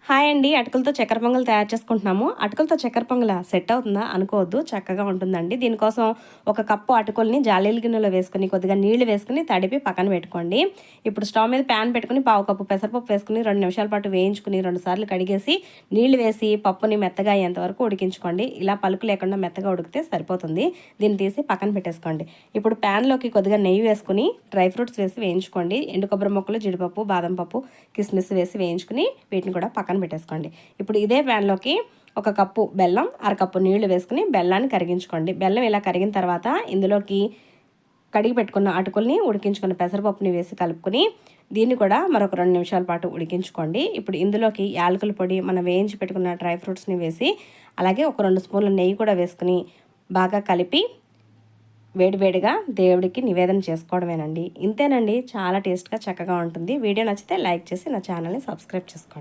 Hi అండి. అటుకులతో చక్కెర పొంగల్ తయారు చేసుకుంటున్నాము. అటుకులతో చక్కెర పొంగల సెట్ అవుతుందా అనుకోవద్దు, చక్కగా ఉంటుందండి. దీనికోసం ఒక కప్పు అటుకుల్ని జాలీల గిన్నెలో వేసుకుని కొద్దిగా నీళ్లు వేసుకుని తడిపి పక్కన పెట్టుకోండి. ఇప్పుడు స్టవ్ మీద ప్యాన్ పెట్టుకుని పావు కప్పు పెసరపప్పు వేసుకుని 2 నిమిషాల పాటు వేయించుకుని 2 సార్లు కడిగేసి నీళ్లు వేసి పప్పుని మెత్తగా అయ్యేంత వరకు ఉడికించుకోండి. ఇలా పలుకు లేకుండా మెత్తగా ఉడికితే సరిపోతుంది. దీన్ని తీసి పక్కన పెట్టేసుకోండి. ఇప్పుడు ప్యాన్లోకి కొద్దిగా నెయ్యి వేసుకుని డ్రై ఫ్రూట్స్ వేసి వేయించుకోండి. ఎండు కొబ్బరి ముక్కలు, జీడిపప్పు, బాదం పప్పు, కిస్మిస్ వేసి వేయించుకుని వీటిని కూడా పక్కన పెట్టేసుకోండి. ఇప్పుడు ఇదే ప్యాన్లోకి ఒక కప్పు బెల్లం, అరకప్పు నీళ్లు వేసుకుని బెల్లాన్ని కరిగించుకోండి. బెల్లం ఇలా కరిగిన తర్వాత ఇందులోకి కడిగి పెట్టుకున్న అటుకుల్ని ఉడికించుకున్న పెసరపప్పుని వేసి కలుపుకొని దీన్ని కూడా మరొక 2 నిమిషాల పాటు ఉడికించుకోండి. ఇప్పుడు ఇందులోకి యాలకుల పొడి, మనం వేయించి పెట్టుకున్న డ్రై ఫ్రూట్స్ని వేసి అలాగే ఒక 2 స్పూన్ల నెయ్యి కూడా వేసుకుని బాగా కలిపి వేడివేడిగా దేవుడికి నివేదన చేసుకోవడమేనండి. ఇంతేనండి, చాలా టేస్ట్గా చక్కగా ఉంటుంది. వీడియో నచ్చితే లైక్ చేసి నా ఛానల్ని సబ్స్క్రైబ్ చేసుకోండి.